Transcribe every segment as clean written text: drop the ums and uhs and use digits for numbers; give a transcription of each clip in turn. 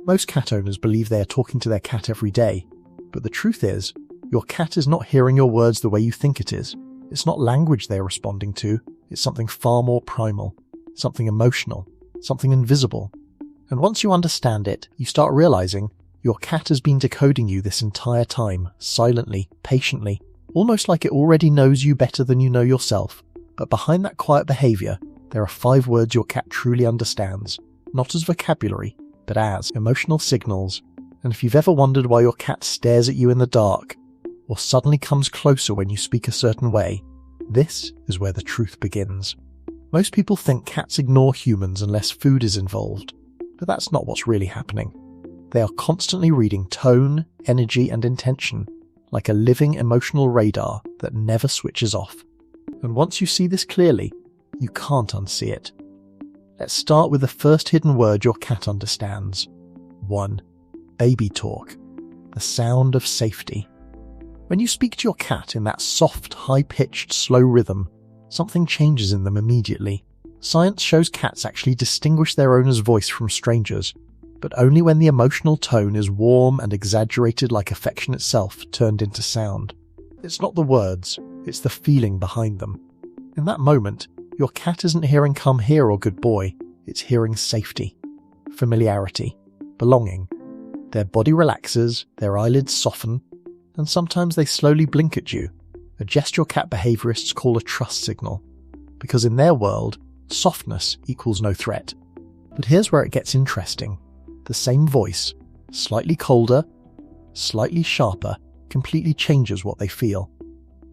Most cat owners believe they are talking to their cat every day, but the truth is, your cat is not hearing your words the way you think it is. It's not language they are responding to, it's something far more primal, something emotional, something invisible. And once you understand it, you start realizing your cat has been decoding you this entire time, silently, patiently, almost like it already knows you better than you know yourself. But behind that quiet behavior, there are 5 words your cat truly understands, not as vocabulary, but as emotional signals. And if you've ever wondered why your cat stares at you in the dark, or suddenly comes closer when you speak a certain way, this is where the truth begins. Most people think cats ignore humans unless food is involved, but that's not what's really happening. They are constantly reading tone, energy, and intention, like a living emotional radar that never switches off. And once you see this clearly, you can't unsee it. Let's start with the first hidden word your cat understands. 1. Baby talk. The sound of safety. When you speak to your cat in that soft, high-pitched, slow rhythm, something changes in them immediately. Science shows cats actually distinguish their owner's voice from strangers, but only when the emotional tone is warm and exaggerated like affection itself turned into sound. It's not the words, it's the feeling behind them. In that moment, your cat isn't hearing "come here" or "good boy", it's hearing safety, familiarity, belonging. Their body relaxes, their eyelids soften, and sometimes they slowly blink at you, a gesture cat behaviorists call a trust signal, because in their world, softness equals no threat. But here's where it gets interesting. The same voice, slightly colder, slightly sharper, completely changes what they feel.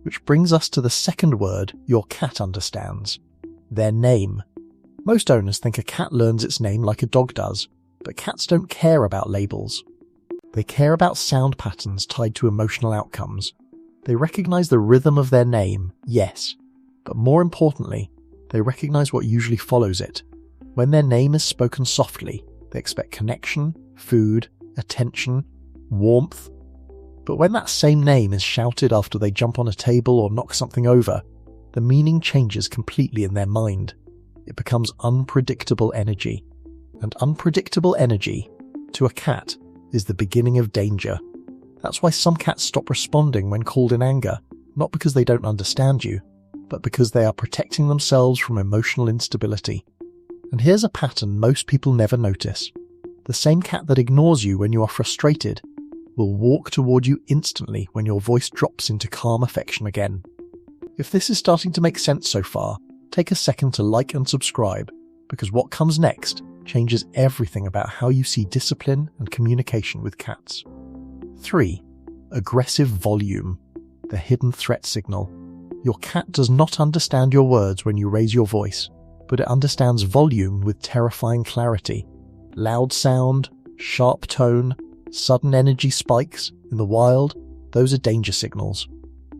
Which brings us to the second word your cat understands. Their name. Most owners think a cat learns its name like a dog does, but cats don't care about labels. They care about sound patterns tied to emotional outcomes. They recognize the rhythm of their name, yes, but more importantly, they recognize what usually follows it. When their name is spoken softly, they expect connection, food, attention, warmth. But when that same name is shouted after they jump on a table or knock something over, the meaning changes completely in their mind. It becomes unpredictable energy. And unpredictable energy, to a cat, is the beginning of danger. That's why some cats stop responding when called in anger, not because they don't understand you, but because they are protecting themselves from emotional instability. And here's a pattern most people never notice. The same cat that ignores you when you are frustrated will walk toward you instantly when your voice drops into calm affection again. If this is starting to make sense so far, take a second to like and subscribe, because what comes next changes everything about how you see discipline and communication with cats. 3. Aggressive volume. The hidden threat signal. Your cat does not understand your words when you raise your voice, but it understands volume with terrifying clarity. Loud sound, sharp tone, sudden energy spikes. In the wild, those are danger signals.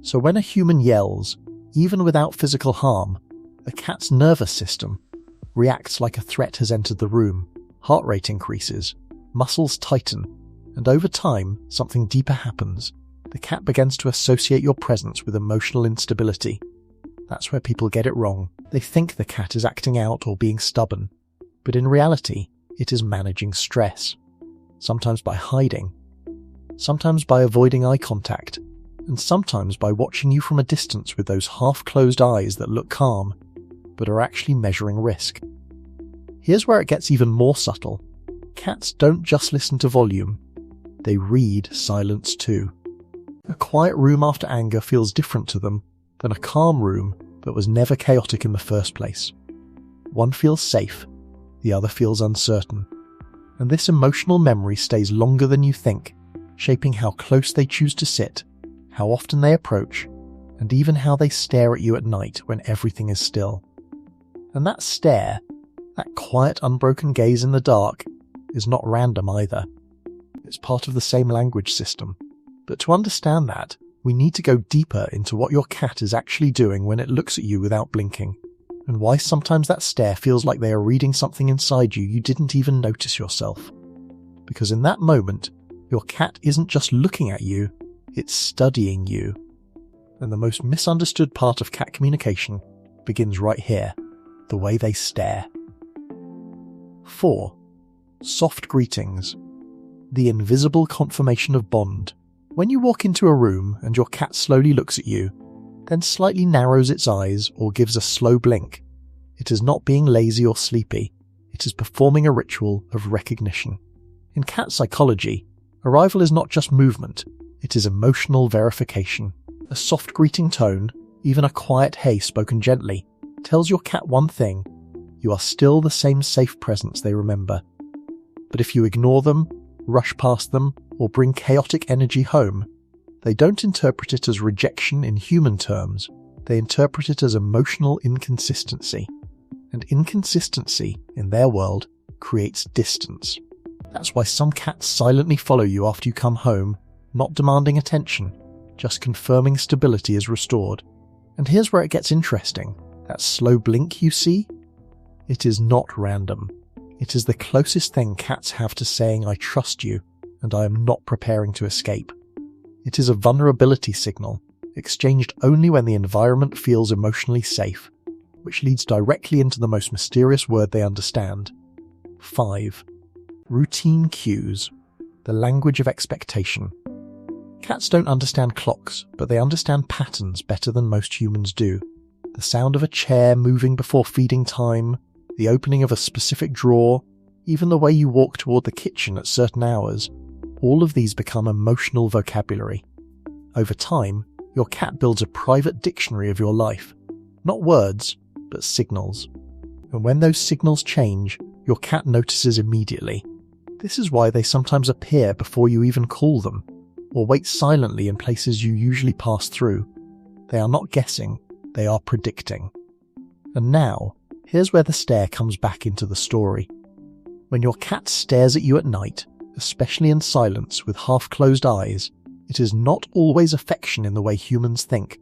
So when a human yells, even without physical harm, a cat's nervous system reacts like a threat has entered the room. Heart rate increases, muscles tighten, and over time, something deeper happens. The cat begins to associate your presence with emotional instability. That's where people get it wrong. They think the cat is acting out or being stubborn, but in reality, it is managing stress. Sometimes by hiding, sometimes by avoiding eye contact, and sometimes by watching you from a distance with those half-closed eyes that look calm, but are actually measuring risk. Here's where it gets even more subtle. Cats don't just listen to volume, they read silence too. A quiet room after anger feels different to them than a calm room that was never chaotic in the first place. One feels safe, the other feels uncertain. And this emotional memory stays longer than you think, shaping how close they choose to sit, how often they approach, and even how they stare at you at night when everything is still. And that stare, that quiet unbroken gaze in the dark, is not random either. It's part of the same language system. But to understand that, we need to go deeper into what your cat is actually doing when it looks at you without blinking, and why sometimes that stare feels like they are reading something inside you didn't even notice yourself. Because in that moment, your cat isn't just looking at you, it's studying you. And the most misunderstood part of cat communication begins right here, the way they stare. 4. Soft greetings. the invisible confirmation of bond. When you walk into a room and your cat slowly looks at you, then slightly narrows its eyes or gives a slow blink, it is not being lazy or sleepy, it is performing a ritual of recognition. In cat psychology, arrival is not just movement, it is emotional verification. A soft greeting tone, even a quiet hey spoken gently, tells your cat one thing: you are still the same safe presence they remember. But if you ignore them, rush past them, or bring chaotic energy home, they don't interpret it as rejection in human terms, they interpret it as emotional inconsistency. And inconsistency, in their world, creates distance. That's why some cats silently follow you after you come home, not demanding attention, just confirming stability is restored. And here's where it gets interesting. That slow blink you see? It is not random. It is the closest thing cats have to saying I trust you and I am not preparing to escape. It is a vulnerability signal, exchanged only when the environment feels emotionally safe, which leads directly into the most mysterious word they understand. 5. Routine cues. The language of expectation. Cats don't understand clocks, but they understand patterns better than most humans do. The sound of a chair moving before feeding time, the opening of a specific drawer, even the way you walk toward the kitchen at certain hours, all of these become emotional vocabulary. Over time, your cat builds a private dictionary of your life. Not words, but signals. And when those signals change, your cat notices immediately. This is why they sometimes appear before you even call them, or wait silently in places you usually pass through. They are not guessing, they are predicting. And now, here's where the stare comes back into the story. When your cat stares at you at night, especially in silence with half-closed eyes, it is not always affection in the way humans think.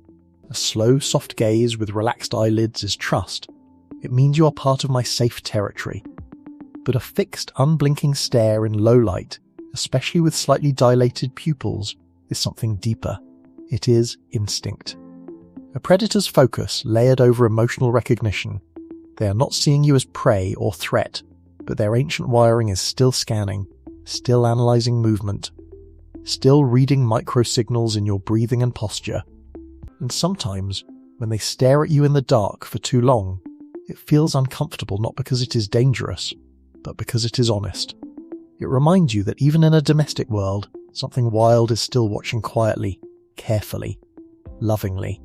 A slow, soft gaze with relaxed eyelids is trust. It means you are part of my safe territory. But a fixed, unblinking stare in low light, especially with slightly dilated pupils, is something deeper. It is instinct. A predator's focus layered over emotional recognition. They are not seeing you as prey or threat, but their ancient wiring is still scanning, still analyzing movement, still reading microsignals in your breathing and posture. And sometimes, when they stare at you in the dark for too long, it feels uncomfortable not because it is dangerous, but because it is honest. It reminds you that even in a domestic world, something wild is still watching quietly, carefully, lovingly.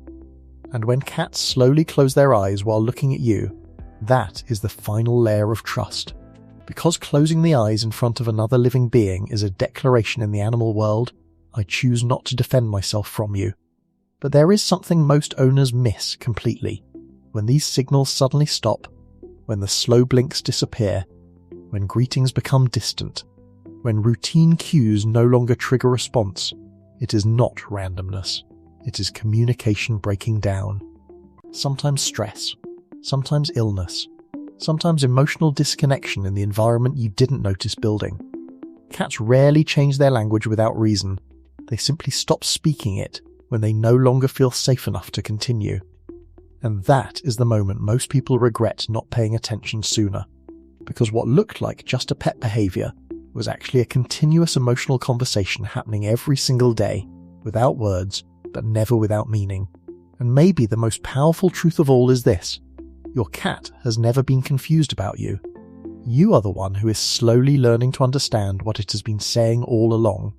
And when cats slowly close their eyes while looking at you, that is the final layer of trust. Because closing the eyes in front of another living being is a declaration in the animal world, I choose not to defend myself from you. But there is something most owners miss completely. When these signals suddenly stop, when the slow blinks disappear, when greetings become distant, when routine cues no longer trigger response, it is not randomness. It is communication breaking down. Sometimes stress, sometimes illness, sometimes emotional disconnection in the environment you didn't notice building. Cats rarely change their language without reason. They simply stop speaking it when they no longer feel safe enough to continue. And that is the moment most people regret not paying attention sooner. Because what looked like just a pet behavior was actually a continuous emotional conversation happening every single day, without words, but never without meaning. And maybe the most powerful truth of all is this: your cat has never been confused about you. You are the one who is slowly learning to understand what it has been saying all along.